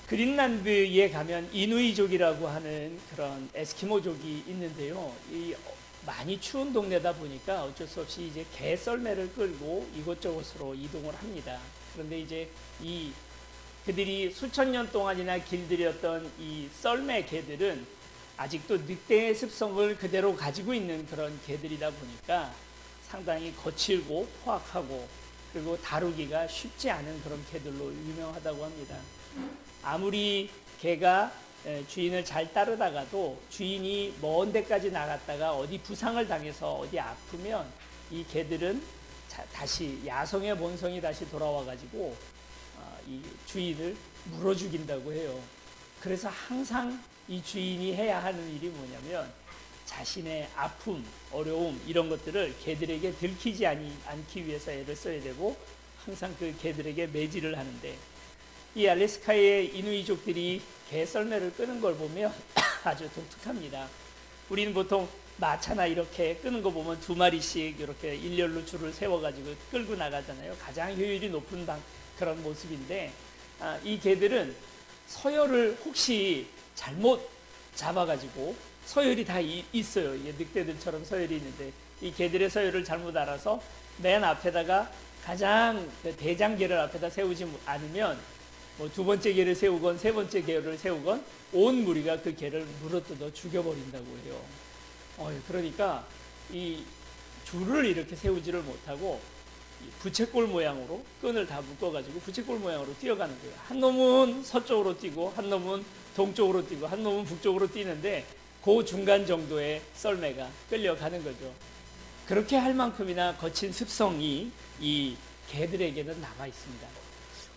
그린란드에 가면 이누이족이라고 하는 그런 에스키모족이 있는데요. 많이 추운 동네다 보니까 어쩔 수 없이 이제 개 썰매를 끌고 이곳저곳으로 이동을 합니다. 그런데 이제 그들이 수천 년 동안이나 길들였던 이 썰매 개들은 아직도 늑대의 습성을 그대로 가지고 있는 그런 개들이다 보니까 상당히 거칠고 포악하고 그리고 다루기가 쉽지 않은 그런 개들로 유명하다고 합니다. 아무리 개가 주인을 잘 따르다가도 주인이 먼 데까지 나갔다가 어디 부상을 당해서 어디 아프면 이 개들은 다시 야성의 본성이 다시 돌아와 가지고 이 주인을 물어 죽인다고 해요. 그래서 항상 이 주인이 해야 하는 일이 뭐냐면 자신의 아픔, 어려움 이런 것들을 개들에게 들키지 않기 위해서 애를 써야 되고 항상 그 개들에게 매질을 하는데 이 알래스카의 이누이족들이 개 썰매를 끄는 걸 보면 아주 독특합니다. 우리는 보통 마차나 이렇게 끄는 거 보면 두 마리씩 이렇게 일렬로 줄을 세워가지고 끌고 나가잖아요. 가장 효율이 높은 그런 모습인데 이 개들은 서열을 혹시 잘못 잡아가지고 서열이 다 있어요. 이게 늑대들처럼 서열이 있는데 이 개들의 서열을 잘못 알아서 맨 앞에다가 가장 대장개를 앞에다 세우지 않으면 뭐 두 번째 개를 세우건 세 번째 개를 세우건 온 무리가 그 개를 물어뜯어 죽여버린다고 해요. 그러니까 이 줄을 이렇게 세우지를 못하고 부채꼴 모양으로 끈을 다 묶어가지고 부채꼴 모양으로 뛰어가는 거예요. 한 놈은 서쪽으로 뛰고 한 놈은 동쪽으로 뛰고 한 놈은 북쪽으로 뛰는데 그 중간 정도의 썰매가 끌려가는 거죠. 그렇게 할 만큼이나 거친 습성이 이 개들에게는 남아 있습니다.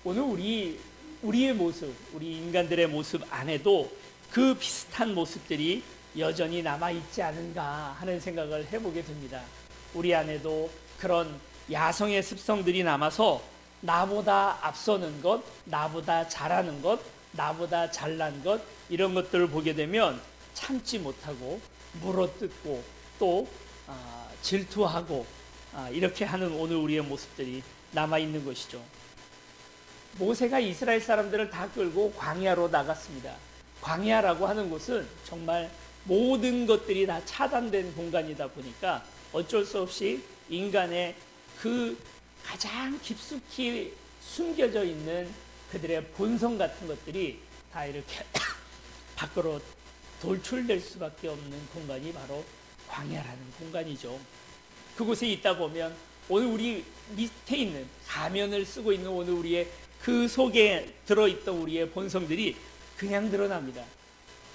오늘 우리의 모습, 우리 인간들의 모습 안에도 그 비슷한 모습들이 여전히 남아 있지 않은가 하는 생각을 해보게 됩니다. 우리 안에도 그런 야성의 습성들이 남아서 나보다 앞서는 것, 나보다 잘하는 것, 나보다 잘난 것 이런 것들을 보게 되면 참지 못하고 물어뜯고 또 질투하고 이렇게 하는 오늘 우리의 모습들이 남아 있는 것이죠. 모세가 이스라엘 사람들을 다 끌고 광야로 나갔습니다. 광야라고 하는 곳은 정말 모든 것들이 다 차단된 공간이다 보니까 어쩔 수 없이 인간의 그 가장 깊숙이 숨겨져 있는 그들의 본성 같은 것들이 다 이렇게 밖으로 돌출될 수밖에 없는 공간이 바로 광야라는 공간이죠. 그곳에 있다 보면 오늘 우리 밑에 있는 가면을 쓰고 있는 오늘 우리의 그 속에 들어있던 우리의 본성들이 그냥 드러납니다.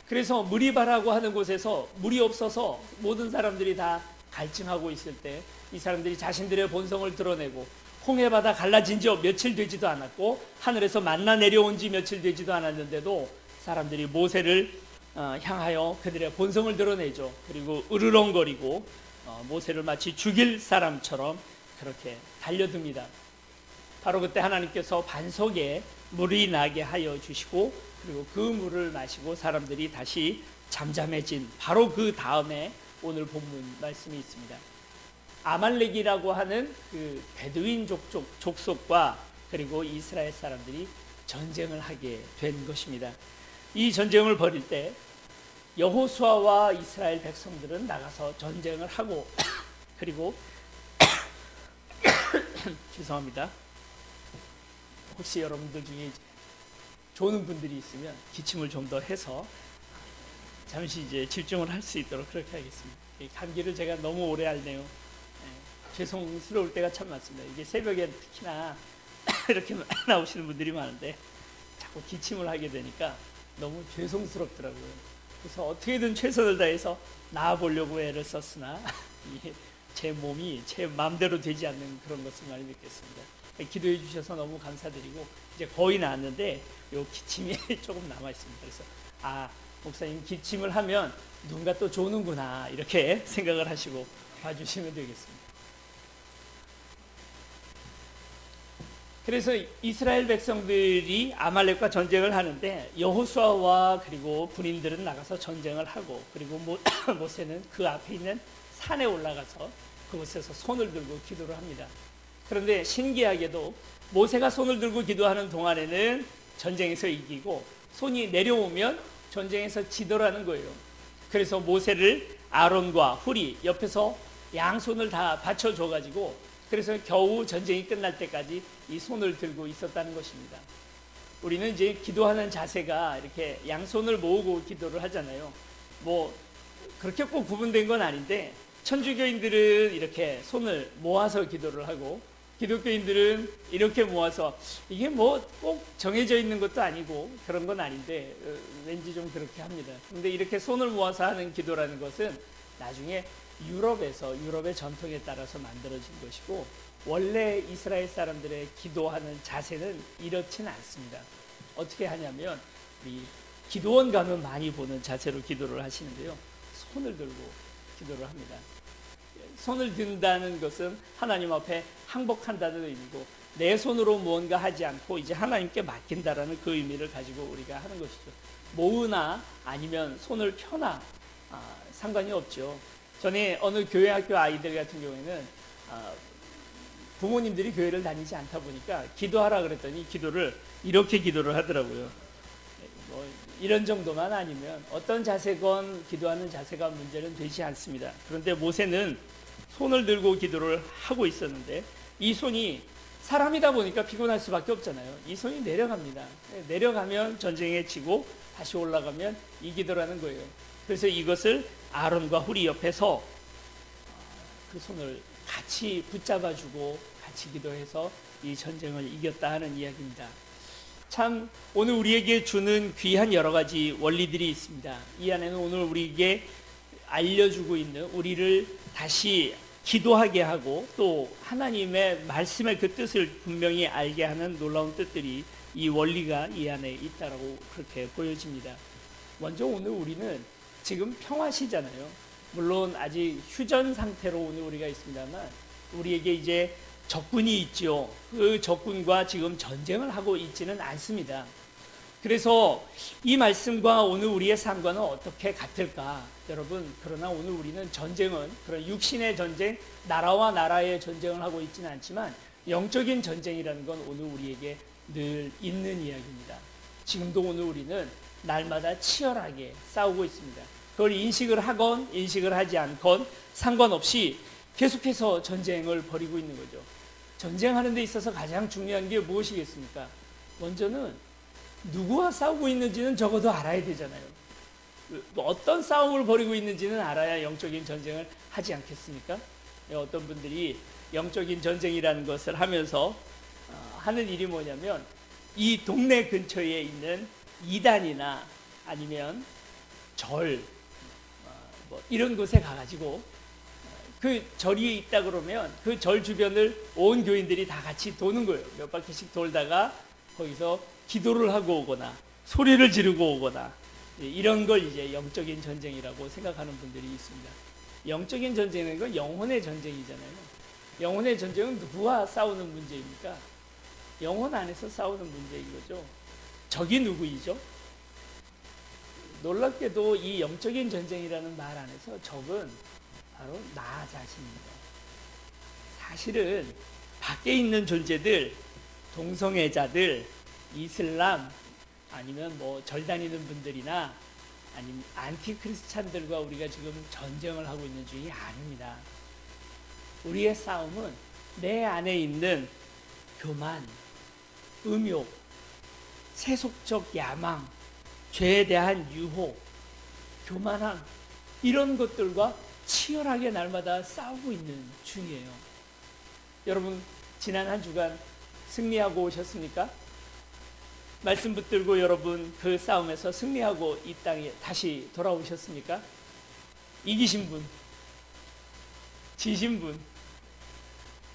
그래서 무리바라고 하는 곳에서 물이 없어서 모든 사람들이 다 갈증하고 있을 때 이 사람들이 자신들의 본성을 드러내고 홍해바다 갈라진 지 며칠 되지도 않았고 하늘에서 만나 내려온 지 며칠 되지도 않았는데도 사람들이 모세를 향하여 그들의 본성을 드러내죠. 그리고 으르렁거리고 모세를 마치 죽일 사람처럼 그렇게 달려듭니다. 바로 그때 하나님께서 반석에 물이 나게 하여 주시고 그리고 그 물을 마시고 사람들이 다시 잠잠해진 바로 그 다음에 오늘 본문 말씀이 있습니다. 아말렉이라고 하는 그 베두인 족속과 그리고 이스라엘 사람들이 전쟁을 하게 된 것입니다. 이 전쟁을 벌일 때 여호수아와 이스라엘 백성들은 나가서 전쟁을 하고 그리고 죄송합니다. 혹시 여러분들 중에 조는 분들이 있으면 기침을 좀 더 해서 잠시 이제 집중을 할 수 있도록 그렇게 하겠습니다. 감기를 제가 너무 오래 앓네요. 죄송스러울 때가 참 많습니다. 이게 새벽에 특히나 이렇게 나오시는 분들이 많은데 자꾸 기침을 하게 되니까 너무 죄송스럽더라고요. 그래서 어떻게든 최선을 다해서 나아보려고 애를 썼으나 제 몸이 제 마음대로 되지 않는 그런 것을 많이 느꼈습니다. 기도해 주셔서 너무 감사드리고 이제 거의 나았는데 요 기침이 조금 남아 있습니다. 그래서 목사님 기침을 하면 누군가 또 조는구나 이렇게 생각을 하시고 봐주시면 되겠습니다. 그래서 이스라엘 백성들이 아말렉과 전쟁을 하는데 여호수아와 그리고 군인들은 나가서 전쟁을 하고 그리고 모세는 그 앞에 있는 산에 올라가서 그곳에서 손을 들고 기도를 합니다. 그런데 신기하게도 모세가 손을 들고 기도하는 동안에는 전쟁에서 이기고 손이 내려오면 전쟁에서 지더라는 거예요. 그래서 모세를 아론과 훌이 옆에서 양손을 다 받쳐줘가지고 그래서 겨우 전쟁이 끝날 때까지 이 손을 들고 있었다는 것입니다. 우리는 이제 기도하는 자세가 이렇게 양손을 모으고 기도를 하잖아요. 뭐 그렇게 꼭 구분된 건 아닌데 천주교인들은 이렇게 손을 모아서 기도를 하고 기독교인들은 이렇게 모아서 이게 뭐 꼭 정해져 있는 것도 아니고 그런 건 아닌데 왠지 좀 그렇게 합니다. 근데 이렇게 손을 모아서 하는 기도라는 것은 나중에 유럽의 전통에 따라서 만들어진 것이고 원래 이스라엘 사람들의 기도하는 자세는 이렇지는 않습니다. 어떻게 하냐면 우리 기도원 가면 많이 보는 자세로 기도를 하시는데요. 손을 들고 기도를 합니다. 손을 든다는 것은 하나님 앞에 항복한다는 의미고 내 손으로 무언가 하지 않고 이제 하나님께 맡긴다라는 그 의미를 가지고 우리가 하는 것이죠. 모으나 아니면 손을 펴나 상관이 없죠. 전에 어느 교회 학교 아이들 같은 경우에는 부모님들이 교회를 다니지 않다 보니까 기도하라 그랬더니 기도를 이렇게 기도를 하더라고요. 뭐 이런 정도만 아니면 어떤 자세건 기도하는 자세가 문제는 되지 않습니다. 그런데 모세는 손을 들고 기도를 하고 있었는데 이 손이 사람이다 보니까 피곤할 수밖에 없잖아요. 이 손이 내려갑니다. 내려가면 전쟁에 지고 다시 올라가면 이기더라는 거예요. 그래서 이것을 아론과 훌이 옆에서 그 손을 같이 붙잡아주고 같이 기도해서 이 전쟁을 이겼다 하는 이야기입니다. 참 오늘 우리에게 주는 귀한 여러 가지 원리들이 있습니다. 이 안에는 오늘 우리에게 알려주고 있는 우리를 다시 기도하게 하고 또 하나님의 말씀의 그 뜻을 분명히 알게 하는 놀라운 뜻들이 이 원리가 이 안에 있다라고 그렇게 보여집니다. 먼저 오늘 우리는 지금 평화시잖아요. 물론 아직 휴전 상태로 오늘 우리가 있습니다만 우리에게 이제 적군이 있죠. 그 적군과 지금 전쟁을 하고 있지는 않습니다. 그래서 이 말씀과 오늘 우리의 삶과는 어떻게 같을까? 여러분, 그러나 오늘 우리는 전쟁은 그런 육신의 전쟁, 나라와 나라의 전쟁을 하고 있지는 않지만 영적인 전쟁이라는 건 오늘 우리에게 늘 있는 이야기입니다. 지금도 오늘 우리는 날마다 치열하게 싸우고 있습니다. 그걸 인식을 하건 인식을 하지 않건 상관없이 계속해서 전쟁을 벌이고 있는 거죠. 전쟁하는 데 있어서 가장 중요한 게 무엇이겠습니까? 먼저는 누구와 싸우고 있는지는 적어도 알아야 되잖아요. 어떤 싸움을 벌이고 있는지는 알아야 영적인 전쟁을 하지 않겠습니까? 어떤 분들이 영적인 전쟁이라는 것을 하면서 하는 일이 뭐냐면 이 동네 근처에 있는 이단이나 아니면 절 뭐 이런 곳에 가가지고 그 절이 있다 그러면 그 절 주변을 온 교인들이 다 같이 도는 거예요. 몇 바퀴씩 돌다가 거기서 기도를 하고 오거나 소리를 지르고 오거나 이런 걸 이제 영적인 전쟁이라고 생각하는 분들이 있습니다. 영적인 전쟁은 건 영혼의 전쟁이잖아요. 영혼의 전쟁은 누구와 싸우는 문제입니까? 영혼 안에서 싸우는 문제인 거죠. 적이 누구이죠? 놀랍게도 이 영적인 전쟁이라는 말 안에서 적은 바로 나 자신입니다. 사실은 밖에 있는 존재들, 동성애자들, 이슬람 아니면 뭐 절 다니는 분들이나 아니면 안티크리스찬들과 우리가 지금 전쟁을 하고 있는 중이 아닙니다. 우리의 싸움은 내 안에 있는 교만, 음욕, 세속적 야망, 죄에 대한 유혹, 교만함 이런 것들과 치열하게 날마다 싸우고 있는 중이에요. 여러분 지난 한 주간 승리하고 오셨습니까? 말씀 붙들고 여러분 그 싸움에서 승리하고 이 땅에 다시 돌아오셨습니까? 이기신 분, 지신 분,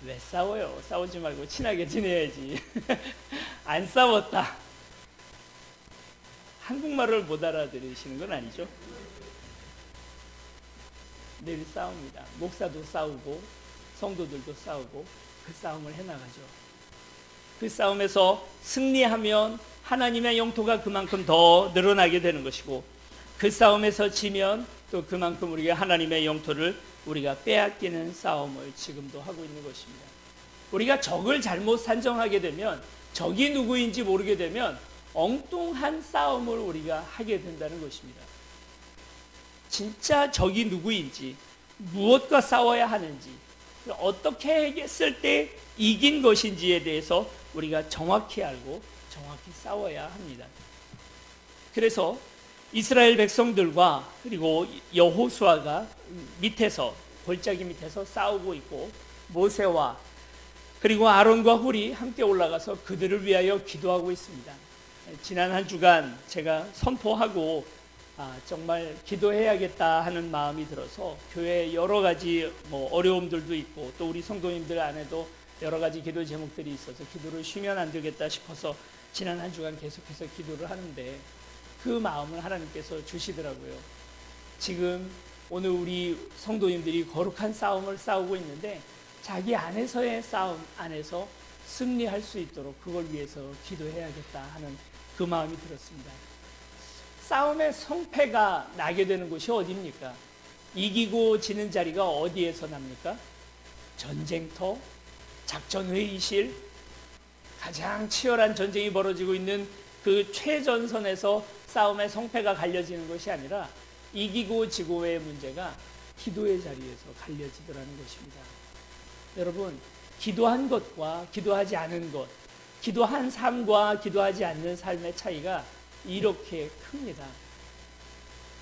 왜 싸워요? 싸우지 말고 친하게 지내야지. 안 싸웠다. 한국말을 못 알아들으시는 건 아니죠? 늘 싸웁니다. 목사도 싸우고 성도들도 싸우고 그 싸움을 해나가죠. 그 싸움에서 승리하면 하나님의 영토가 그만큼 더 늘어나게 되는 것이고 그 싸움에서 지면 또 그만큼 우리가 하나님의 영토를 우리가 빼앗기는 싸움을 지금도 하고 있는 것입니다. 우리가 적을 잘못 산정하게 되면 적이 누구인지 모르게 되면 엉뚱한 싸움을 우리가 하게 된다는 것입니다. 진짜 적이 누구인지, 무엇과 싸워야 하는지, 어떻게 했을 때 이긴 것인지에 대해서 우리가 정확히 알고 정확히 싸워야 합니다. 그래서 이스라엘 백성들과 그리고 여호수아가 밑에서 골짜기 밑에서 싸우고 있고, 모세와 그리고 아론과 훌이 함께 올라가서 그들을 위하여 기도하고 있습니다. 지난 한 주간 제가 선포하고 정말 기도해야겠다 하는 마음이 들어서 교회에 여러 가지 어려움들도 있고 또 우리 성도님들 안에도 여러 가지 기도 제목들이 있어서 기도를 쉬면 안 되겠다 싶어서 지난 한 주간 계속해서 기도를 하는데, 그 마음을 하나님께서 주시더라고요. 지금 오늘 우리 성도님들이 거룩한 싸움을 싸우고 있는데 자기 안에서의 싸움 안에서 승리할 수 있도록 그걸 위해서 기도해야겠다 하는 그 마음이 들었습니다. 싸움의 성패가 나게 되는 곳이 어디입니까? 이기고 지는 자리가 어디에서 납니까? 전쟁터, 작전회의실, 가장 치열한 전쟁이 벌어지고 있는 그 최전선에서 싸움의 성패가 갈려지는 것이 아니라 이기고 지고의 문제가 기도의 자리에서 갈려지더라는 것입니다. 여러분, 기도한 것과 기도하지 않은 것, 기도한 삶과 기도하지 않는 삶의 차이가 이렇게 큽니다.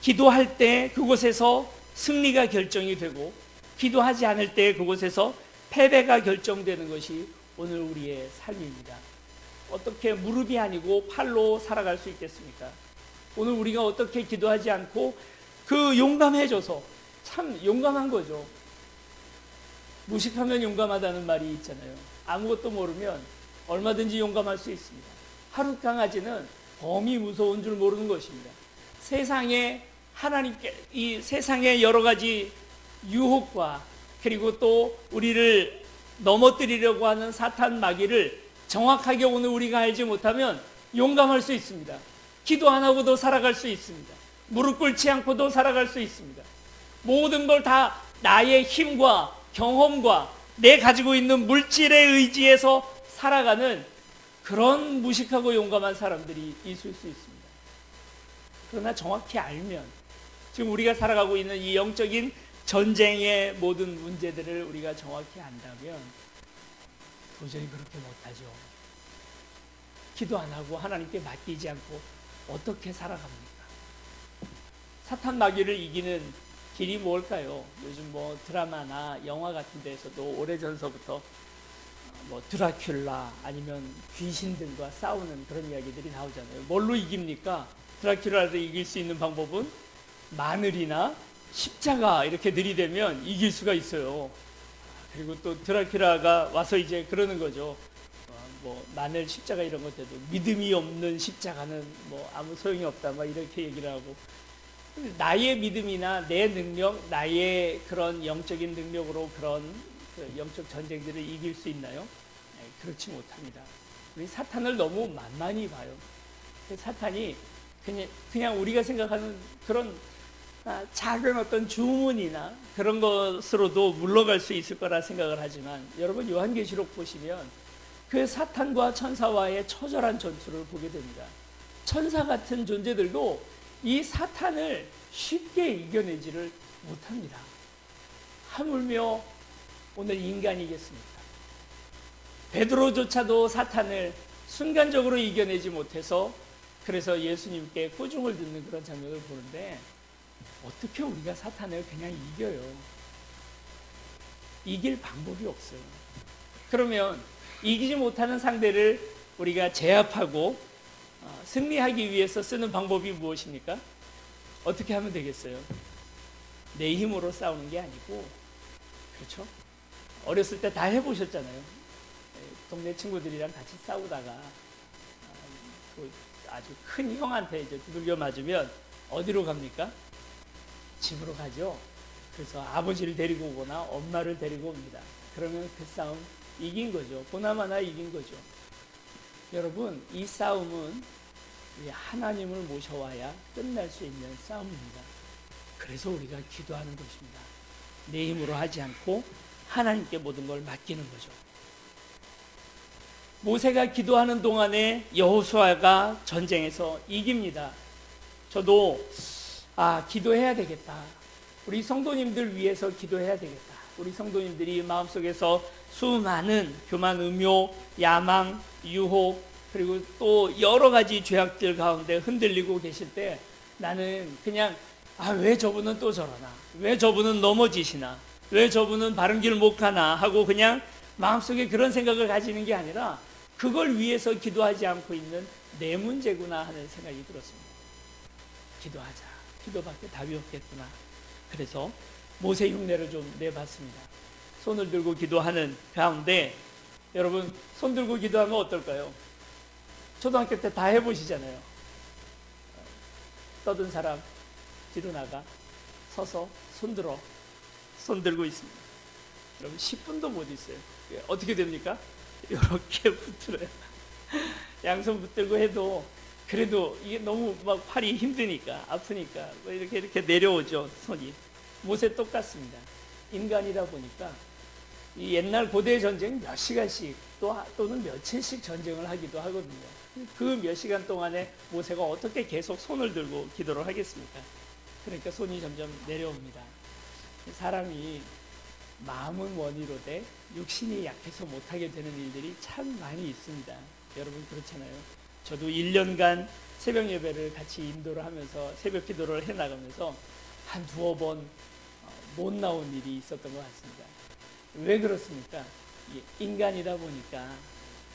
기도할 때 그곳에서 승리가 결정이 되고, 기도하지 않을 때 그곳에서 패배가 결정되는 것이 오늘 우리의 삶입니다. 어떻게 무릎이 아니고 팔로 살아갈 수 있겠습니까? 오늘 우리가 어떻게 기도하지 않고 그 용감해져서, 참 용감한 거죠. 무식하면 용감하다는 말이 있잖아요. 아무것도 모르면 얼마든지 용감할 수 있습니다. 하룻 강아지는 범이 무서운 줄 모르는 것입니다. 세상에 하나님께 이 세상의 여러 가지 유혹과 그리고 또 우리를 넘어뜨리려고 하는 사탄 마귀를 정확하게 오늘 우리가 알지 못하면 용감할 수 있습니다. 기도 안 하고도 살아갈 수 있습니다. 무릎 꿇지 않고도 살아갈 수 있습니다. 모든 걸 다 나의 힘과 경험과 내 가지고 있는 물질의 의지에서 살아가는 그런 무식하고 용감한 사람들이 있을 수 있습니다. 그러나 정확히 알면, 지금 우리가 살아가고 있는 이 영적인 전쟁의 모든 문제들을 우리가 정확히 안다면 도저히 그렇게 못하죠. 기도 안 하고 하나님께 맡기지 않고 어떻게 살아갑니까? 사탄 마귀를 이기는 길이 뭘까요? 요즘 드라마나 영화 같은 데에서도 오래전서부터 드라큘라 아니면 귀신들과 싸우는 그런 이야기들이 나오잖아요. 뭘로 이깁니까? 드라큘라를 이길 수 있는 방법은 마늘이나 십자가 이렇게 들이대면 이길 수가 있어요. 그리고 또 드라큘라가 와서 이제 그러는 거죠. 마늘, 십자가 이런 것들도 믿음이 없는 십자가는 아무 소용이 없다, 이렇게 얘기를 하고, 나의 믿음이나 내 능력, 나의 그런 영적인 능력으로 그런 영적 전쟁들을 이길 수 있나요? 그렇지 못합니다. 우리 사탄을 너무 만만히 봐요. 사탄이 그냥 우리가 생각하는 그런 작은 어떤 주문이나 그런 것으로도 물러갈 수 있을 거라 생각을 하지만, 여러분 요한계시록 보시면 그 사탄과 천사와의 처절한 전투를 보게 됩니다. 천사 같은 존재들도 이 사탄을 쉽게 이겨내지를 못합니다. 하물며 오늘 인간이겠습니까? 베드로조차도 사탄을 순간적으로 이겨내지 못해서 그래서 예수님께 꾸중을 듣는 그런 장면을 보는데, 어떻게 우리가 사탄을 그냥 이겨요? 이길 방법이 없어요. 그러면 이기지 못하는 상대를 우리가 제압하고 승리하기 위해서 쓰는 방법이 무엇입니까? 어떻게 하면 되겠어요? 내 힘으로 싸우는 게 아니고, 그렇죠? 어렸을 때 다 해보셨잖아요. 동네 친구들이랑 같이 싸우다가 아주 큰 형한테 이제 두들겨 맞으면 어디로 갑니까? 집으로 가죠. 그래서 아버지를 데리고 오거나 엄마를 데리고 옵니다. 그러면 그 싸움 이긴 거죠. 보나마나 이긴 거죠. 여러분, 이 싸움은 우리 하나님을 모셔와야 끝날 수 있는 싸움입니다. 그래서 우리가 기도하는 것입니다. 내 힘으로 하지 않고 하나님께 모든 걸 맡기는 거죠. 모세가 기도하는 동안에 여호수아가 전쟁에서 이깁니다. 저도 기도해야 되겠다. 우리 성도님들 위해서 기도해야 되겠다. 우리 성도님들이 마음속에서 수많은 교만, 음욕, 야망, 유혹, 그리고 또 여러 가지 죄악들 가운데 흔들리고 계실 때 나는 그냥 왜 저분은 또 저러나, 왜 저분은 넘어지시나, 왜 저분은 바른 길 못 가나 하고 그냥 마음속에 그런 생각을 가지는 게 아니라 그걸 위해서 기도하지 않고 있는 내 문제구나 하는 생각이 들었습니다. 기도하자. 기도밖에 답이 없겠구나. 그래서 모세 흉내를 좀 내봤습니다. 손을 들고 기도하는 가운데 여러분 손 들고 기도하면 어떨까요? 초등학교 때 다 해보시잖아요. 떠든 사람 뒤로 나가 서서 손 들어 손 들고 있습니다. 여러분 10분도 못 있어요. 어떻게 됩니까? 이렇게 붙들어요. 양손 붙들고 해도 그래도 이게 너무 막 팔이 힘드니까 아프니까 이렇게 내려오죠. 손이. 모세 똑같습니다. 인간이다 보니까 이 옛날 고대 전쟁 몇 시간씩 또는 며칠씩 전쟁을 하기도 하거든요. 그 몇 시간 동안에 모세가 어떻게 계속 손을 들고 기도를 하겠습니까? 그러니까 손이 점점 내려옵니다. 사람이 마음은 원이로되 육신이 약해서 못하게 되는 일들이 참 많이 있습니다. 여러분 그렇잖아요. 저도 1년간 새벽 예배를 같이 인도를 하면서 새벽 기도를 해나가면서 한 두어 번 못 나온 일이 있었던 것 같습니다. 왜 그렇습니까? 인간이다 보니까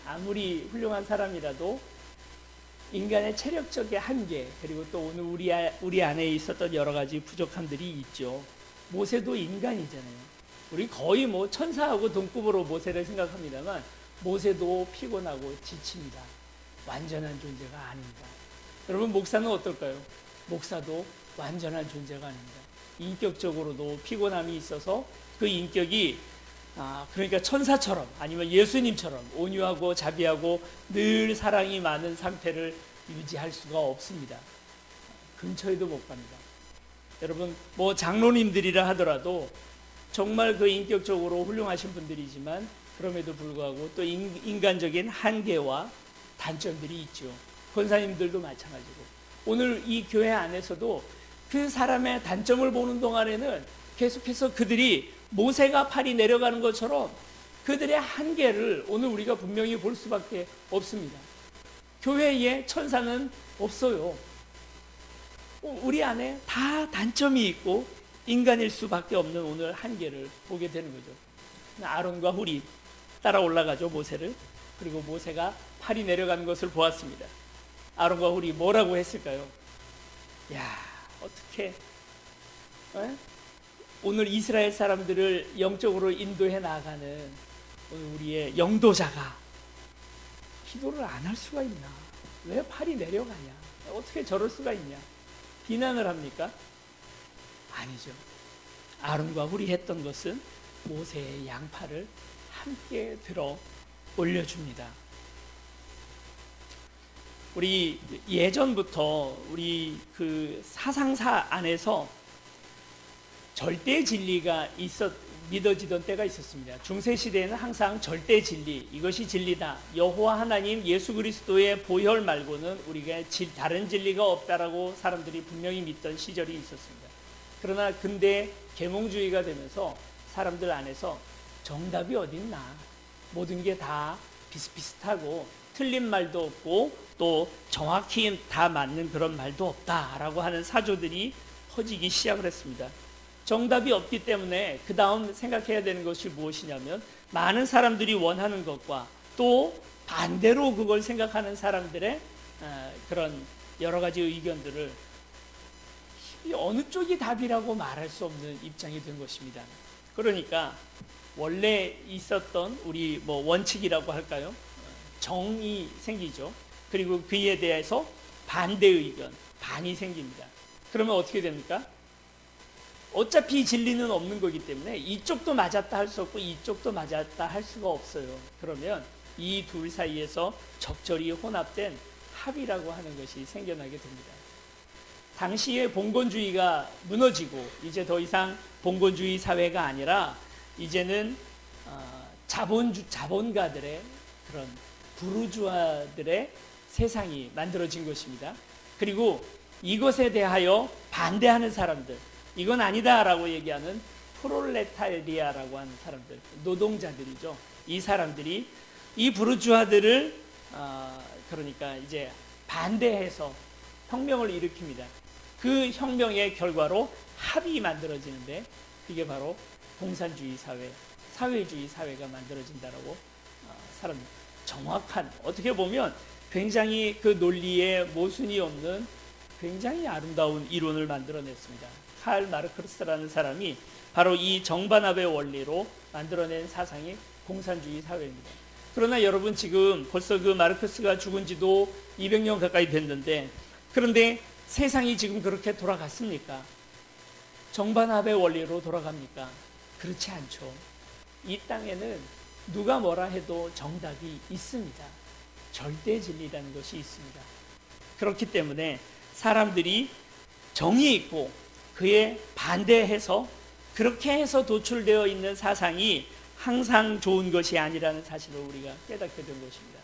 아무리 훌륭한 사람이라도 인간의 체력적인 한계, 그리고 또 오늘 우리 안에 있었던 여러 가지 부족함들이 있죠. 모세도 인간이잖아요. 우리 거의 뭐 천사하고 동급으로 모세를 생각합니다만 모세도 피곤하고 지칩니다. 완전한 존재가 아닙니다. 여러분 목사는 어떨까요? 목사도 완전한 존재가 아닙니다. 인격적으로도 피곤함이 있어서 그 인격이 그러니까 천사처럼 아니면 예수님처럼 온유하고 자비하고 늘 사랑이 많은 상태를 유지할 수가 없습니다. 근처에도 못 갑니다. 여러분 뭐 장로님들이라 하더라도 정말 그 인격적으로 훌륭하신 분들이지만 그럼에도 불구하고 또 인간적인 한계와 단점들이 있죠. 권사님들도 마찬가지고 오늘 이 교회 안에서도 그 사람의 단점을 보는 동안에는 계속해서 그들이 모세가 팔이 내려가는 것처럼 그들의 한계를 오늘 우리가 분명히 볼 수밖에 없습니다. 교회에 천사는 없어요. 우리 안에 다 단점이 있고 인간일 수밖에 없는 오늘 한계를 보게 되는 거죠. 아론과 훌이 따라 올라가죠, 모세를. 그리고 모세가 팔이 내려가는 것을 보았습니다. 아론과 훌이 뭐라고 했을까요? 어떻게 오늘 이스라엘 사람들을 영적으로 인도해 나가는 오늘 우리의 영도자가 기도를 안 할 수가 있나? 왜 팔이 내려가냐? 어떻게 저럴 수가 있냐? 비난을 합니까? 아니죠. 아론과 훌이 했던 것은 모세의 양팔을 함께 들어 올려줍니다. 우리 예전부터 우리 그 사상사 안에서 절대 진리가 믿어지던 때가 있었습니다. 중세 시대에는 항상 절대 진리, 이것이 진리다. 여호와 하나님 예수 그리스도의 보혈 말고는 우리가 다른 진리가 없다라고 사람들이 분명히 믿던 시절이 있었습니다. 그러나 근대 계몽주의가 되면서 사람들 안에서 정답이 어딨나? 모든 게 다 비슷비슷하고 틀린 말도 없고 또 정확히 다 맞는 그런 말도 없다라고 하는 사조들이 퍼지기 시작을 했습니다. 정답이 없기 때문에 그 다음 생각해야 되는 것이 무엇이냐면 많은 사람들이 원하는 것과 또 반대로 그걸 생각하는 사람들의 그런 여러 가지 의견들을 어느 쪽이 답이라고 말할 수 없는 입장이 된 것입니다. 그러니까 원래 있었던 우리 원칙이라고 할까요? 정이 생기죠. 그리고 그에 대해서 반대 의견, 반이 생깁니다. 그러면 어떻게 됩니까? 어차피 진리는 없는 거기 때문에 이쪽도 맞았다 할 수 없고 이쪽도 맞았다 할 수가 없어요. 그러면 이 둘 사이에서 적절히 혼합된 합이라고 하는 것이 생겨나게 됩니다. 당시에 봉건주의가 무너지고 이제 더 이상 봉건주의 사회가 아니라 이제는 자본가들의 그런 부르주아들의 세상이 만들어진 것입니다. 그리고 이것에 대하여 반대하는 사람들, 이건 아니다라고 얘기하는 프롤레타리아라고 하는 사람들, 노동자들이죠. 이 사람들이 이 부르주아들을 그러니까 이제 반대해서 혁명을 일으킵니다. 그 혁명의 결과로 합이 만들어지는데 그게 바로 공산주의 사회, 사회주의 사회가 만들어진다라고 사람 정확한, 어떻게 보면 굉장히 그 논리에 모순이 없는 굉장히 아름다운 이론을 만들어냈습니다. 칼 마르크스라는 사람이 바로 이 정반합의 원리로 만들어낸 사상이 공산주의 사회입니다. 그러나 여러분 지금 벌써 그 마르크스가 죽은 지도 200년 가까이 됐는데, 그런데 세상이 지금 그렇게 돌아갔습니까? 정반합의 원리로 돌아갑니까? 그렇지 않죠. 이 땅에는 누가 뭐라 해도 정답이 있습니다. 절대 진리라는 것이 있습니다. 그렇기 때문에 사람들이 정이 있고 그에 반대해서 그렇게 해서 도출되어 있는 사상이 항상 좋은 것이 아니라는 사실을 우리가 깨닫게 된 것입니다.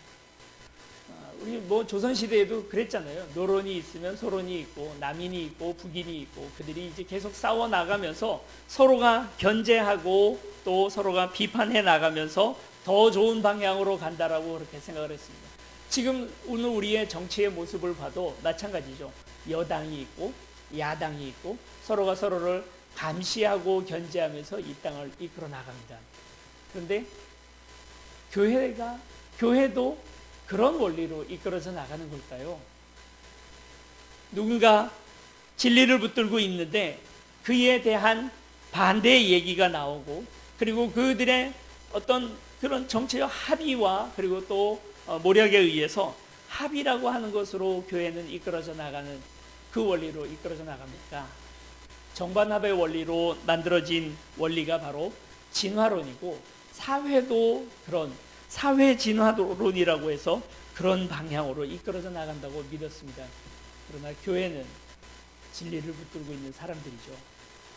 우리 뭐 조선시대에도 그랬잖아요. 노론이 있으면 소론이 있고 남인이 있고 북인이 있고 그들이 이제 계속 싸워 나가면서 서로가 견제하고 또 서로가 비판해 나가면서 더 좋은 방향으로 간다라고 그렇게 생각을 했습니다. 지금 오늘 우리의 정치의 모습을 봐도 마찬가지죠. 여당이 있고 야당이 있고 서로가 서로를 감시하고 견제하면서 이 땅을 이끌어 나갑니다. 그런데 교회도 그런 원리로 이끌어져 나가는 걸까요? 누군가 진리를 붙들고 있는데 그에 대한 반대의 얘기가 나오고, 그리고 그들의 어떤 그런 정치적 합의와 그리고 또 모략에 의해서 합의라고 하는 것으로 교회는 이끌어져 나가는, 그 원리로 이끌어져 나갑니까? 정반합의 원리로 만들어진 원리가 바로 진화론이고, 사회도 그런 사회 진화론이라고 해서 그런 방향으로 이끌어져 나간다고 믿었습니다. 그러나 교회는 진리를 붙들고 있는 사람들이죠.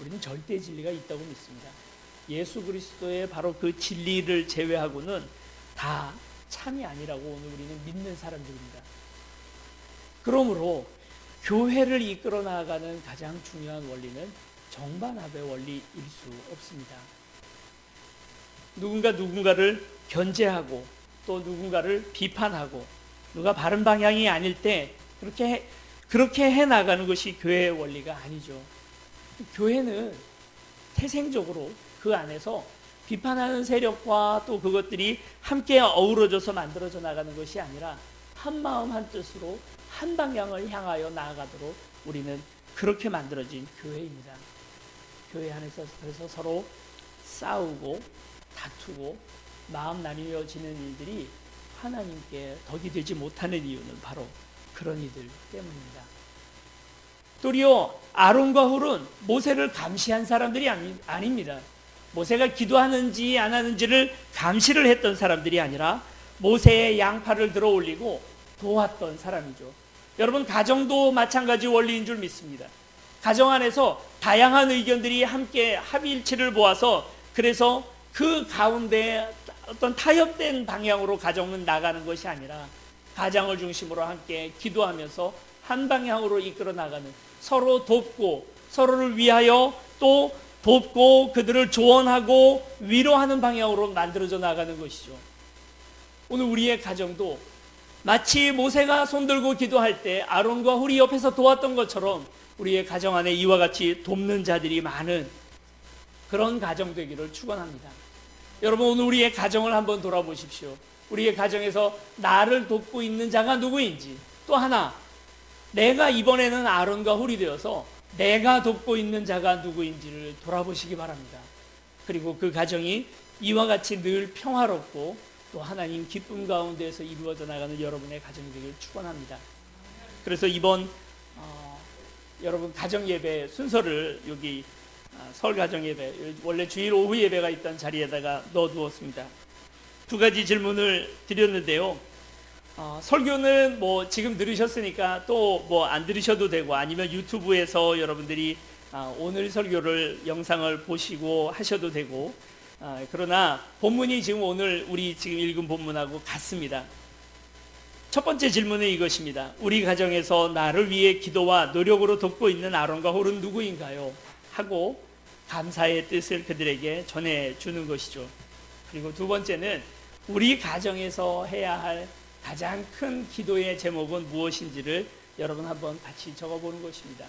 우리는 절대 진리가 있다고 믿습니다. 예수 그리스도의 바로 그 진리를 제외하고는 다 참이 아니라고 오늘 우리는 믿는 사람들입니다. 그러므로 교회를 이끌어 나가는 가장 중요한 원리는 정반합의 원리일 수 없습니다. 누군가를 견제하고 또 누군가를 비판하고 누가 바른 방향이 아닐 때 그렇게 해 나가는 것이 교회의 원리가 아니죠. 교회는 태생적으로 그 안에서 비판하는 세력과 또 그것들이 함께 어우러져서 만들어져 나가는 것이 아니라 한 마음 한 뜻으로 한 방향을 향하여 나아가도록 우리는 그렇게 만들어진 교회입니다. 교회 안에서 그래서 서로 싸우고 다투고 마음 나뉘어지는 일들이 하나님께 덕이 되지 못하는 이유는 바로 그런 이들 때문입니다. 도리어 아론과 훌은 모세를 감시한 사람들이 아닙니다. 모세가 기도하는지 안 하는지를 감시를 했던 사람들이 아니라 모세의 양팔을 들어 올리고 도왔던 사람이죠. 여러분, 가정도 마찬가지 원리인 줄 믿습니다. 가정 안에서 다양한 의견들이 함께 합의일치를 보아서 그래서 그 가운데 어떤 타협된 방향으로 가정은 나가는 것이 아니라 가정을 중심으로 함께 기도하면서 한 방향으로 이끌어 나가는, 서로 돕고 서로를 위하여 또 돕고 그들을 조언하고 위로하는 방향으로 만들어져 나가는 것이죠. 오늘 우리의 가정도 마치 모세가 손들고 기도할 때 아론과 훌이 옆에서 도왔던 것처럼 우리의 가정 안에 이와 같이 돕는 자들이 많은 그런 가정 되기를 축원합니다. 여러분, 오늘 우리의 가정을 한번 돌아보십시오. 우리의 가정에서 나를 돕고 있는 자가 누구인지, 또 하나 내가 이번에는 아론과 훌이 되어서 내가 돕고 있는 자가 누구인지를 돌아보시기 바랍니다. 그리고 그 가정이 이와 같이 늘 평화롭고 또 하나님 기쁨 가운데에서 이루어져 나가는 여러분의 가정이 되길 축원합니다. 그래서 이번 여러분 가정 예배 순서를 여기 설 가정 예배, 원래 주일 오후 예배가 있던 자리에다가 넣어두었습니다. 두 가지 질문을 드렸는데요. 설교는 뭐 지금 들으셨으니까 또 뭐 안 들으셔도 되고, 아니면 유튜브에서 여러분들이 오늘 설교를 영상을 보시고 하셔도 되고, 그러나 본문이 지금 오늘 우리 지금 읽은 본문하고 같습니다. 첫 번째 질문은 이것입니다. 우리 가정에서 나를 위해 기도와 노력으로 돕고 있는 아론과 홀은 누구인가요? 하고 감사의 뜻을 그들에게 전해주는 것이죠. 그리고 두 번째는 우리 가정에서 해야 할 가장 큰 기도의 제목은 무엇인지를 여러분 한번 같이 적어보는 것입니다.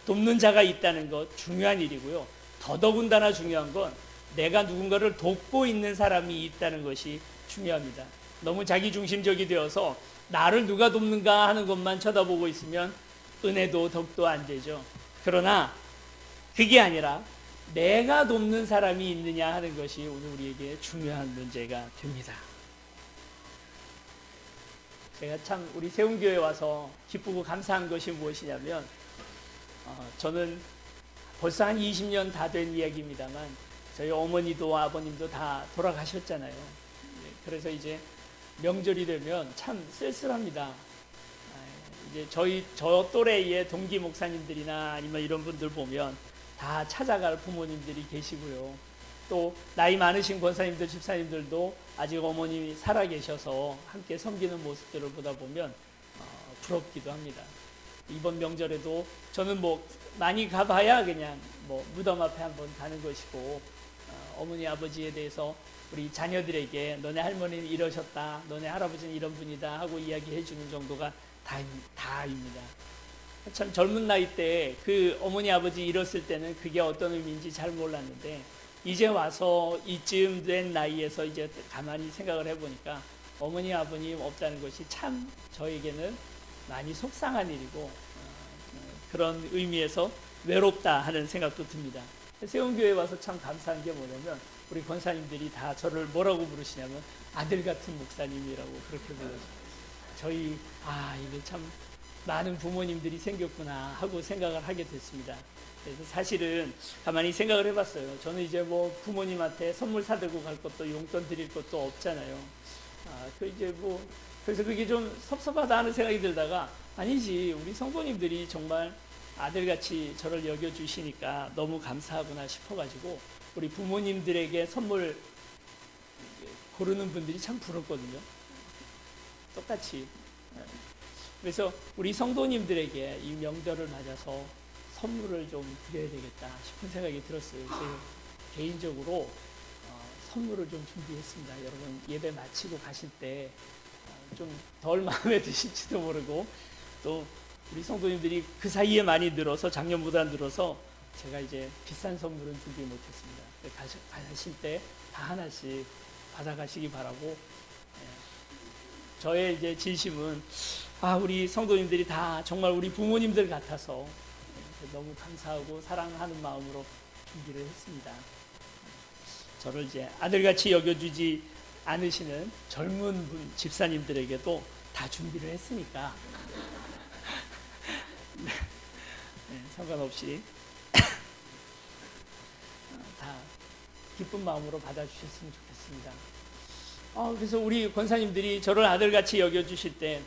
돕는 자가 있다는 것 중요한 일이고요. 더더군다나 중요한 건 내가 누군가를 돕고 있는 사람이 있다는 것이 중요합니다. 너무 자기중심적이 되어서 나를 누가 돕는가 하는 것만 쳐다보고 있으면 은혜도 덕도 안 되죠. 그러나 그게 아니라 내가 돕는 사람이 있느냐 하는 것이 오늘 우리에게 중요한 문제가 됩니다. 제가 참 우리 세운교회 와서 기쁘고 감사한 것이 무엇이냐면 저는 벌써 한 20년 다 된 이야기입니다만 저희 어머니도 아버님도 다 돌아가셨잖아요. 그래서 이제 명절이 되면 참 쓸쓸합니다. 이제 저 또래의 동기 목사님들이나 아니면 이런 분들 보면 다 찾아갈 부모님들이 계시고요. 또 나이 많으신 권사님들, 집사님들도 아직 어머님이 살아 계셔서 함께 섬기는 모습들을 보다 보면 부럽기도 합니다. 이번 명절에도 저는 많이 가봐야 그냥 무덤 앞에 한번 가는 것이고 어머니 아버지에 대해서 우리 자녀들에게 너네 할머니는 이러셨다, 너네 할아버지는 이런 분이다 하고 이야기해 주는 정도가 다입니다. 참 젊은 나이 때 그 어머니 아버지 잃었을 때는 그게 어떤 의미인지 잘 몰랐는데 이제 와서 이쯤 된 나이에서 이제 가만히 생각을 해보니까 어머니 아버님 없다는 것이 참 저에게는 많이 속상한 일이고 그런 의미에서 외롭다 하는 생각도 듭니다. 세운교회 와서 참 감사한 게 뭐냐면 우리 권사님들이 다 저를 뭐라고 부르시냐면 아들 같은 목사님이라고 그렇게 불러요. 저희 이게 참 많은 부모님들이 생겼구나 하고 생각을 하게 됐습니다. 그래서 사실은 가만히 생각을 해봤어요. 저는 이제 부모님한테 선물 사들고 갈 것도 용돈 드릴 것도 없잖아요. 그래서 그게 좀 섭섭하다 하는 생각이 들다가 아니지, 우리 성도님들이 정말 아들같이 저를 여겨주시니까 너무 감사하구나 싶어가지고 우리 부모님들에게 선물 고르는 분들이 참 부럽거든요. 똑같이. 그래서 우리 성도님들에게 이 명절을 맞아서 선물을 좀 드려야 되겠다 싶은 생각이 들었어요. 그래서 개인적으로 선물을 좀 준비했습니다. 여러분 예배 마치고 가실 때 좀 덜 마음에 드실지도 모르고 또 우리 성도님들이 그 사이에 많이 늘어서 작년보다 늘어서 제가 이제 비싼 선물은 준비 못했습니다. 가실 때 다 하나씩 받아가시기 바라고 저의 이제 진심은 우리 성도님들이 다 정말 우리 부모님들 같아서 너무 감사하고 사랑하는 마음으로 준비를 했습니다. 저를 이제 아들같이 여겨주지 않으시는 젊은 분 집사님들에게도 다 준비를 했으니까 상관없이 다 기쁜 마음으로 받아주셨으면 좋겠습니다. 그래서 우리 권사님들이 저를 아들같이 여겨주실 때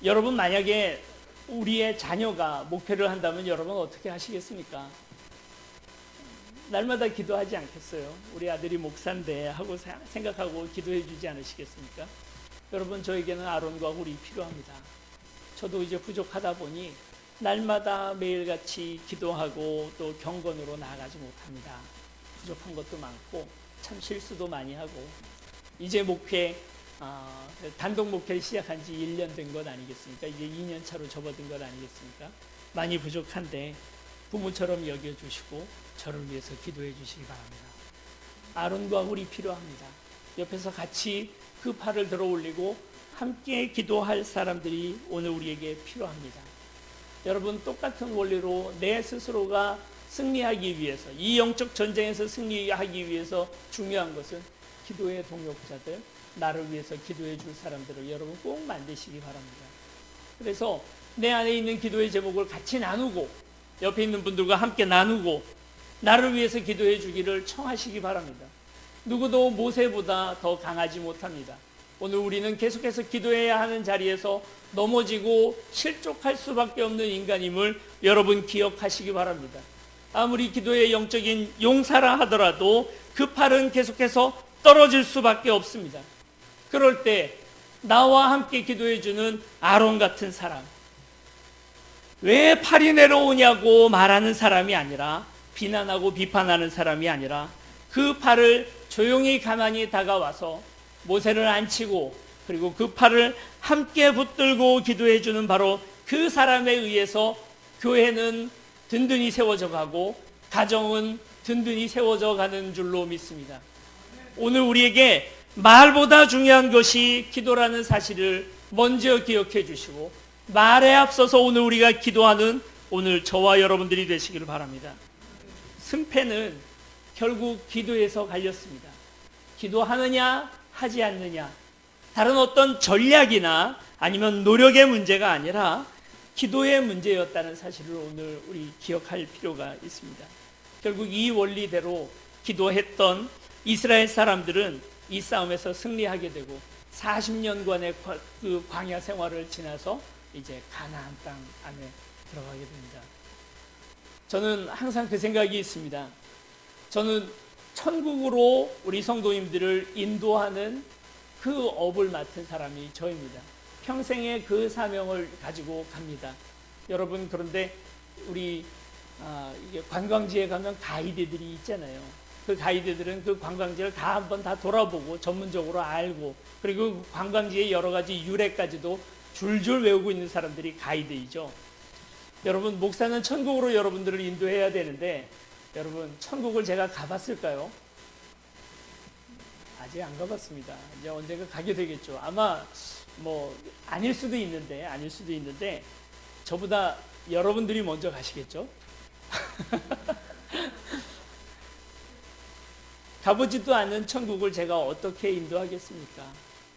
여러분 만약에 우리의 자녀가 목회를 한다면 여러분 어떻게 하시겠습니까? 날마다 기도하지 않겠어요? 우리 아들이 목사인데 하고 생각하고 기도해 주지 않으시겠습니까? 여러분 저에게는 아론과 홀이 필요합니다. 저도 이제 부족하다 보니 날마다 매일같이 기도하고 또 경건으로 나아가지 못합니다. 부족한 것도 많고 참 실수도 많이 하고 이제 단독 목회를 시작한 지 1년 된 것 아니겠습니까? 이제 2년 차로 접어든 것 아니겠습니까? 많이 부족한데 부모처럼 여겨주시고 저를 위해서 기도해 주시기 바랍니다. 아론과 홀이 필요합니다. 옆에서 같이 그 팔을 들어 올리고 함께 기도할 사람들이 오늘 우리에게 필요합니다. 여러분 똑같은 원리로 내 스스로가 승리하기 위해서 이 영적 전쟁에서 승리하기 위해서 중요한 것은 기도의 동역자들, 나를 위해서 기도해 줄 사람들을 여러분 꼭 만드시기 바랍니다. 그래서 내 안에 있는 기도의 제목을 같이 나누고 옆에 있는 분들과 함께 나누고 나를 위해서 기도해 주기를 청하시기 바랍니다. 누구도 모세보다 더 강하지 못합니다. 오늘 우리는 계속해서 기도해야 하는 자리에서 넘어지고 실족할 수밖에 없는 인간임을 여러분 기억하시기 바랍니다. 아무리 기도의 영적인 용사라 하더라도 그 팔은 계속해서 떨어질 수밖에 없습니다. 그럴 때 나와 함께 기도해 주는 아론 같은 사람, 왜 팔이 내려오냐고 말하는 사람이 아니라, 비난하고 비판하는 사람이 아니라 그 팔을 조용히 가만히 다가와서 모세를 앉히고 그리고 그 팔을 함께 붙들고 기도해 주는 바로 그 사람에 의해서 교회는 든든히 세워져 가고 가정은 든든히 세워져 가는 줄로 믿습니다. 오늘 우리에게 말보다 중요한 것이 기도라는 사실을 먼저 기억해 주시고, 말에 앞서서 오늘 우리가 기도하는 오늘 저와 여러분들이 되시기를 바랍니다. 승패는 결국 기도에서 갈렸습니다. 기도하느냐 하지 않느냐, 다른 어떤 전략이나 아니면 노력의 문제가 아니라 기도의 문제였다는 사실을 오늘 우리 기억할 필요가 있습니다. 결국 이 원리대로 기도했던 이스라엘 사람들은 이 싸움에서 승리하게 되고 40년간의 그 광야 생활을 지나서 이제 가나안 땅 안에 들어가게 됩니다. 저는 항상 그 생각이 있습니다. 저는 천국으로 우리 성도님들을 인도하는 그 업을 맡은 사람이 저입니다. 평생의 그 사명을 가지고 갑니다. 여러분, 그런데 우리 이게 관광지에 가면 가이드들이 있잖아요. 그 가이드들은 그 관광지를 다 한번 다 돌아보고 전문적으로 알고, 그리고 그 관광지의 여러 가지 유래까지도 줄줄 외우고 있는 사람들이 가이드이죠. 여러분, 목사는 천국으로 여러분들을 인도해야 되는데, 여러분, 천국을 제가 가봤을까요? 아직 안 가봤습니다. 이제 언젠가 가게 되겠죠. 아마 뭐 아닐 수도 있는데 저보다 여러분들이 먼저 가시겠죠. 가보지도 않은 천국을 제가 어떻게 인도하겠습니까?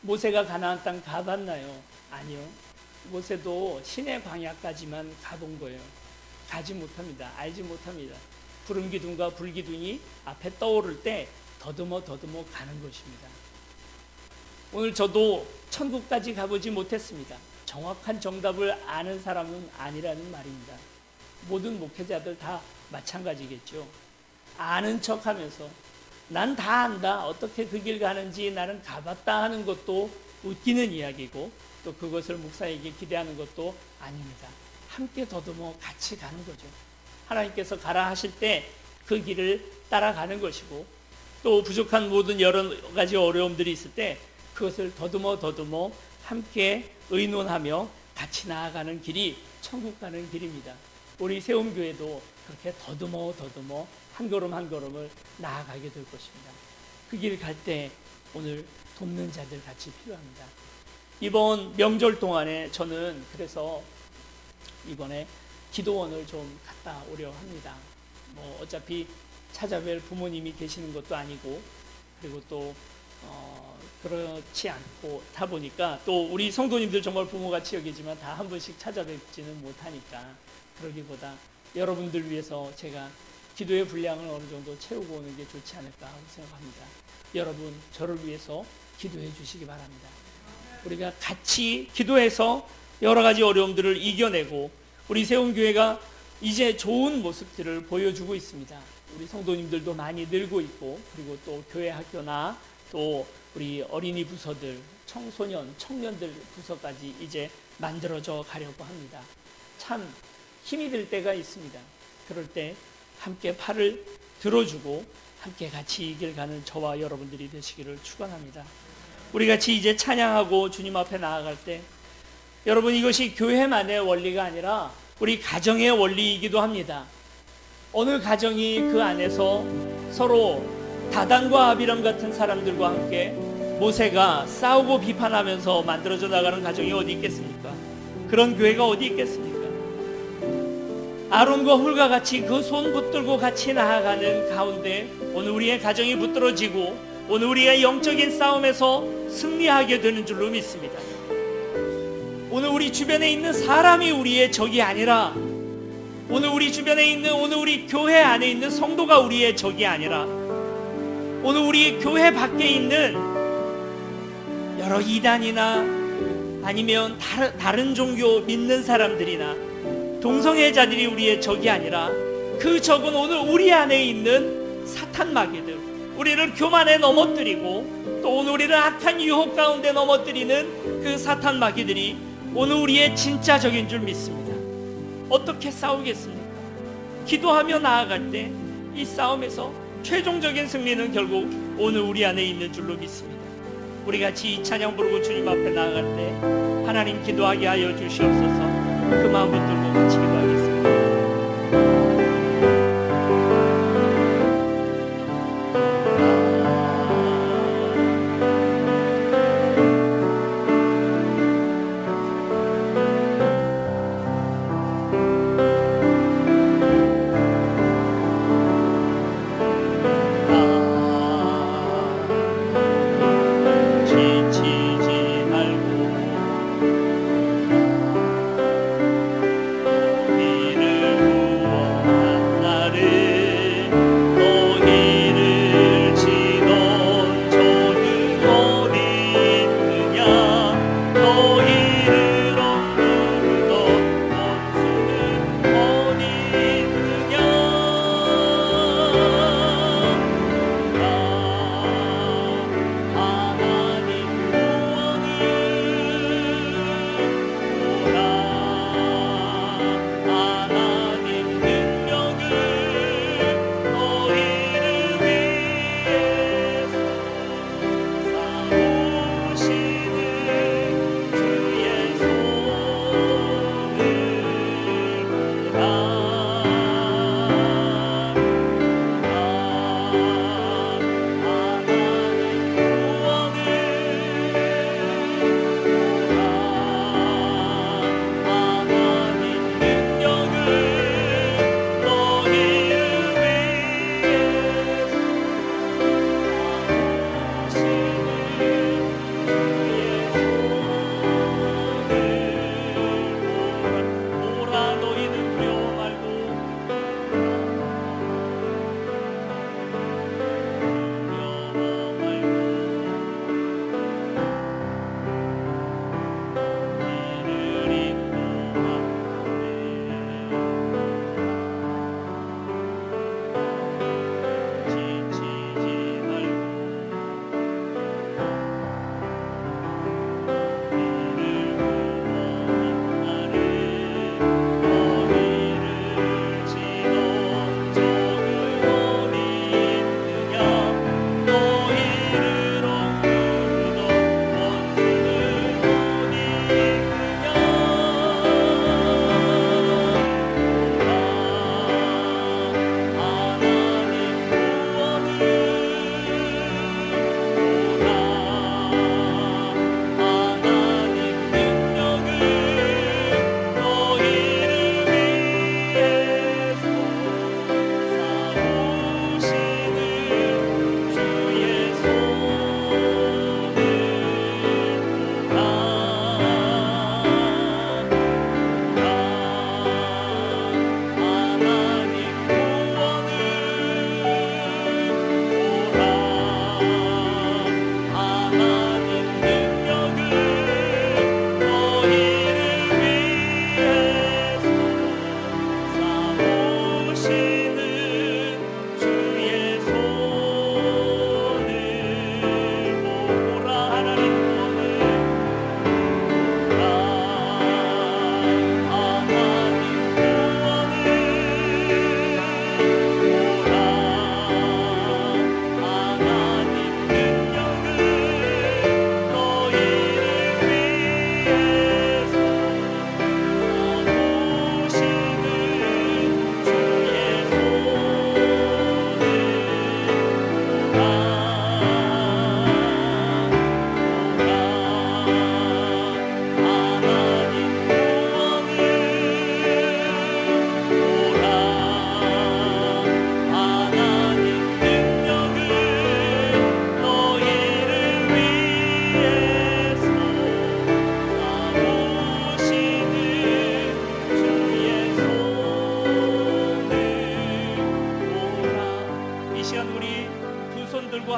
모세가 가나안 땅 가봤나요? 아니요. 모세도 신의 광야까지만 가본 거예요. 가지 못합니다. 알지 못합니다. 구름기둥과 불기둥이 앞에 떠오를 때 더듬어 가는 것입니다. 오늘 저도 천국까지 가보지 못했습니다. 정확한 정답을 아는 사람은 아니라는 말입니다. 모든 목회자들 다 마찬가지겠죠. 아는 척하면서 난 다 안다, 어떻게 그 길 가는지 나는 가봤다 하는 것도 웃기는 이야기고, 또 그것을 목사에게 기대하는 것도 아닙니다. 함께 더듬어 같이 가는 거죠. 하나님께서 가라 하실 때 그 길을 따라가는 것이고, 또 부족한 모든 여러 가지 어려움들이 있을 때 그것을 더듬어 함께 의논하며 같이 나아가는 길이 천국 가는 길입니다. 우리 세움교회도 그렇게 더듬어 한 걸음 한 걸음을 나아가게 될 것입니다. 그 길 갈 때 오늘 돕는 자들 같이 필요합니다. 이번 명절 동안에 저는 그래서 이번에 기도원을 좀 갔다 오려 합니다. 뭐 어차피 찾아뵐 부모님이 계시는 것도 아니고, 그리고 또 그렇지 않고 다 보니까, 또 우리 성도님들 정말 부모같이 여기지만 다 한 번씩 찾아뵙지는 못하니까, 그러기보다 여러분들 위해서 제가 기도의 분량을 어느 정도 채우고 오는 게 좋지 않을까 하고 생각합니다. 여러분, 저를 위해서 기도해 주시기 바랍니다. 우리가 같이 기도해서 여러 가지 어려움들을 이겨내고, 우리 세움교회가 이제 좋은 모습들을 보여주고 있습니다. 우리 성도님들도 많이 늘고 있고, 그리고 또 교회 학교나 또 우리 어린이 부서들, 청소년, 청년들 부서까지 이제 만들어져 가려고 합니다. 참 힘이 들 때가 있습니다. 그럴 때 함께 팔을 들어주고 함께 같이 이 길 가는 저와 여러분들이 되시기를 축원합니다. 우리 같이 이제 찬양하고 주님 앞에 나아갈 때, 여러분, 이것이 교회만의 원리가 아니라 우리 가정의 원리이기도 합니다. 어느 가정이 그 안에서 서로 다단과 아비람 같은 사람들과 함께 모세가 싸우고 비판하면서 만들어져 나가는 가정이 어디 있겠습니까? 그런 교회가 어디 있겠습니까? 아론과 훌과 같이 그 손 붙들고 같이 나아가는 가운데 오늘 우리의 가정이 붙들어지고 오늘 우리의 영적인 싸움에서 승리하게 되는 줄로 믿습니다. 오늘 우리 주변에 있는 사람이 우리의 적이 아니라, 오늘 우리 주변에 있는, 오늘 우리 교회 안에 있는 성도가 우리의 적이 아니라, 오늘 우리 교회 밖에 있는 여러 이단이나 아니면 다른 종교 믿는 사람들이나 동성애자들이 우리의 적이 아니라, 그 적은 오늘 우리 안에 있는 사탄 마귀들, 우리를 교만에 넘어뜨리고 또 오늘 우리를 악한 유혹 가운데 넘어뜨리는 그 사탄 마귀들이 오늘 우리의 진짜 적인 줄 믿습니다. 어떻게 싸우겠습니까? 기도하며 나아갈 때 이 싸움에서 최종적인 승리는 결국 오늘 우리 안에 있는 줄로 믿습니다. 우리 같이 이 찬양 부르고 주님 앞에 나아갈 때 하나님 기도하게 하여 주시옵소서. 그 마음 붙들고 같이 기도하겠습니다.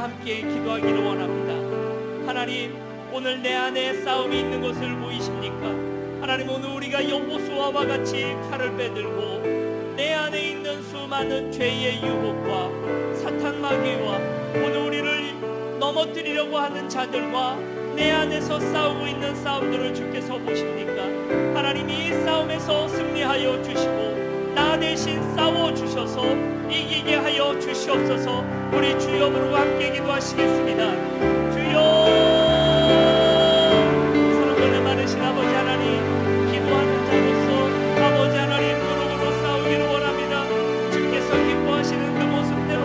함께 기도하기를 원합니다. 하나님, 오늘 내 안에 싸움이 있는 것을 보이십니까? 하나님, 오늘 우리가 여호수아와 같이 칼을 빼들고 내 안에 있는 수많은 죄의 유혹과 사탄 마귀와 오늘 우리를 넘어뜨리려고 하는 자들과 내 안에서 싸우고 있는 싸움들을 주께서 보십니까? 하나님이 이 싸움에서 승리하여 주시고 나 대신 싸워 주셔서 이기게 하여 주시옵소서. 우리 주여 부르고 함께 기도하시겠습니다. 주여, 사랑과 많으신 아버지 하나님, 기도하는 자로서 아버지 하나님 무릎으로 싸우기를 원합니다. 주께서 기뻐하시는 그 모습대로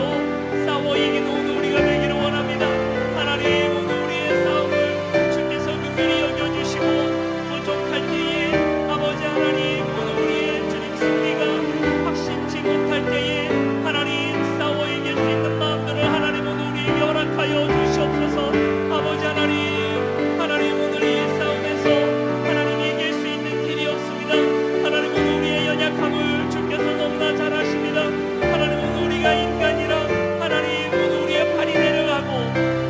싸워 이기는 오늘 우리가 되기를 원합니다. 하나님, 오늘 우리의 싸움을 주께서 긍휼히 여겨주시고 부족할 때에 아버지 하나님, 오늘 우리의 주님 승리가 확신치 못할 때에 하나님 싸워 이길 수 있는 마음들을 하나님 오늘 우리에게 허락하여 주시옵소서. 아버지 하나님 오늘 이 싸움에서 하나님 이길 수 있는 길이 없습니다. 하나님 오늘 우리의 연약함을 주께서 너무나 잘 아십니다. 하나님 오늘 우리가 인간이라 하나님 오늘 우리의 팔이 내려가고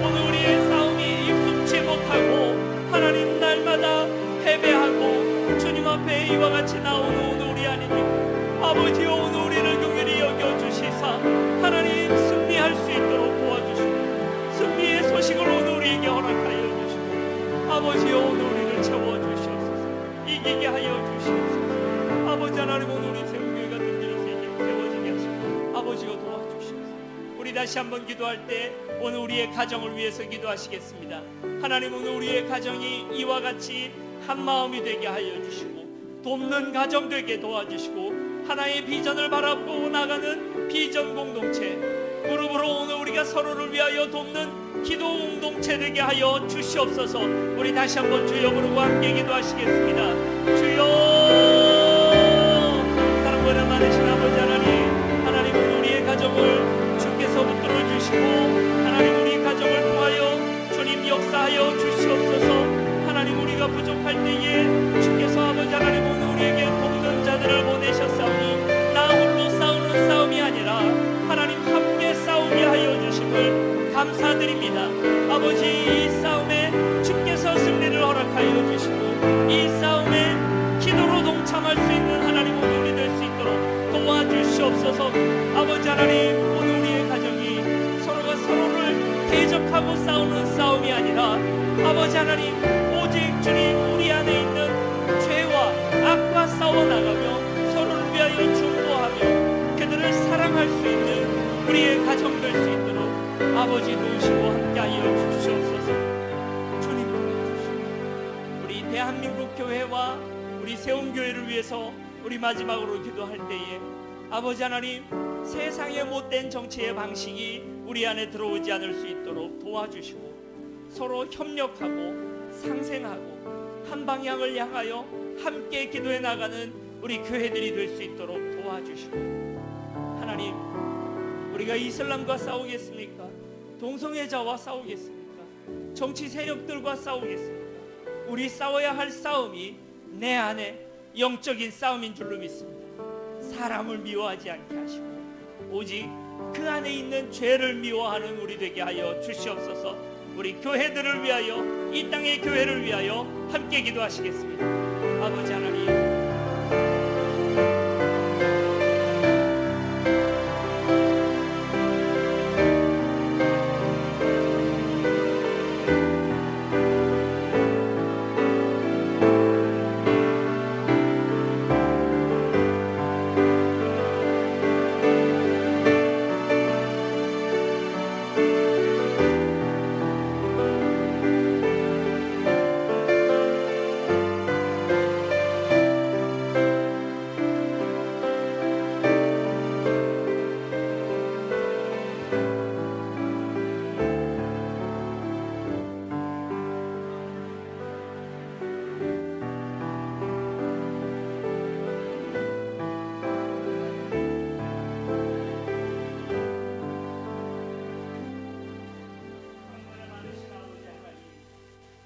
오늘 우리의 싸움이 익숙치 못하고 하나님 날마다 패배하고 주님 앞에 이와 같이 나오는 오늘 우리 아닙니까? 아버지여, 오늘 우리를 긍휼히 여겨주시사 하나님 승리할 수 있도록 도와주시고 승리의 소식을 오늘 우리에게 허락하여 주시고 아버지여, 오늘 우리를 채워주시옵소서. 이기게 하여 주시옵소서. 아버지 하나님, 오늘 우리 세운교회가 든든히 세워지게 하시고 아버지여 도와주시옵소서. 우리 다시 한번 기도할 때 오늘 우리의 가정을 위해서 기도하시겠습니다. 하나님, 오늘 우리의 가정이 이와 같이 한 마음이 되게 하여 주시고 돕는 가정 되게 도와주시고 하나의 비전을 바라보고 나가는 비전 공동체, 무릎으로 오늘 우리가 서로를 위하여 돕는 기도 공동체 되게 하여 주시옵소서. 우리 다시 한번 주여 부르고 함께 기도하시겠습니다. 주여, 사랑보다 많으신 아버지 하나님 오늘 우리의 가정을 주께서 붙들어 주시고 하나님 우리 가정을 통하여 주님 역사하여 주시옵소서. 하나님, 우리가 부족할 때에 주께서 아버지 하나님 오늘 우리에게 돕는 자들을 보내셨사오니 나 홀로 싸우는 싸움이 아니라 하나님 함께 싸우게 하여 주심을 감사드립니다. 아버지, 이 싸움에 주께서 승리를 허락하여 주시고 이 싸움에 기도로 동참할 수 있는 하나님 오늘 우리 될 수 있도록 도와주시옵소서. 아버지 하나님, 오늘 우리의 가정이 서로가 서로를 대적하고 싸우는 싸움이 아니라 아버지 하나님, 오직 주님 우리 안에 있는 죄와 악과 싸워나가며 서로를 위하여 중보하며 그들을 사랑할 수 있는 우리의 가정 될 수 있도록 아버지 도우시고 함께하여 주시옵소서. 주님 도와주시고 우리 대한민국 교회와 우리 세움교회를 위해서 우리 마지막으로 기도할 때에 아버지 하나님, 세상의 못된 정치의 방식이 우리 안에 들어오지 않을 수 있도록 도와주시고 서로 협력하고 상생하고 한 방향을 향하여 함께 기도해 나가는 우리 교회들이 될 수 있도록 도와주시고 하나님, 우리가 이슬람과 싸우겠습니까? 동성애자와 싸우겠습니까? 정치 세력들과 싸우겠습니까? 우리 싸워야 할 싸움이 내 안에 영적인 싸움인 줄로 믿습니다. 사람을 미워하지 않게 하시고 오직 그 안에 있는 죄를 미워하는 우리 되게 하여 주시옵소서. 우리 교회들을 위하여, 이 땅의 교회를 위하여 함께 기도하시겠습니다. 아버지 하나님,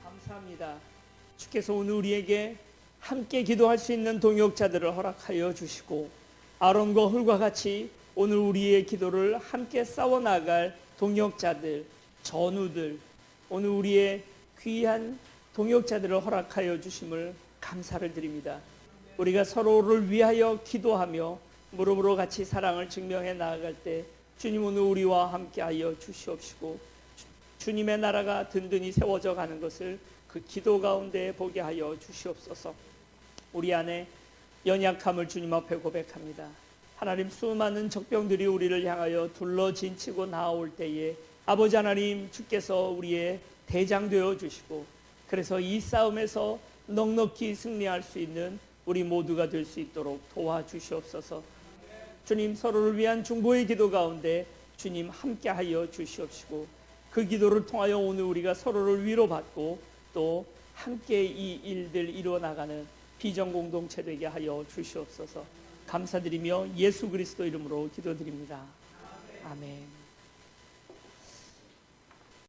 감사합니다. 주께서 오늘 우리에게 함께 기도할 수 있는 동역자들을 허락하여 주시고 아론과 홀과 같이 오늘 우리의 기도를 함께 싸워나갈 동역자들, 전우들, 오늘 우리의 귀한 동역자들을 허락하여 주심을 감사를 드립니다. 우리가 서로를 위하여 기도하며 무릎으로 같이 사랑을 증명해 나아갈 때 주님 오늘 우리와 함께하여 주시옵시고 주님의 나라가 든든히 세워져 가는 것을 그 기도 가운데 보게 하여 주시옵소서. 우리 안에 연약함을 주님 앞에 고백합니다. 하나님, 수많은 적병들이 우리를 향하여 둘러진치고 나아올 때에 아버지 하나님, 주께서 우리의 대장 되어 주시고, 그래서 이 싸움에서 넉넉히 승리할 수 있는 우리 모두가 될 수 있도록 도와주시옵소서. 주님, 서로를 위한 중보의 기도 가운데 주님 함께하여 주시옵시고, 그 기도를 통하여 오늘 우리가 서로를 위로받고 또 함께 이 일들 이루어 나가는 비전 공동체 되게 하여 주시옵소서. 감사드리며 예수 그리스도 이름으로 기도드립니다. 아멘.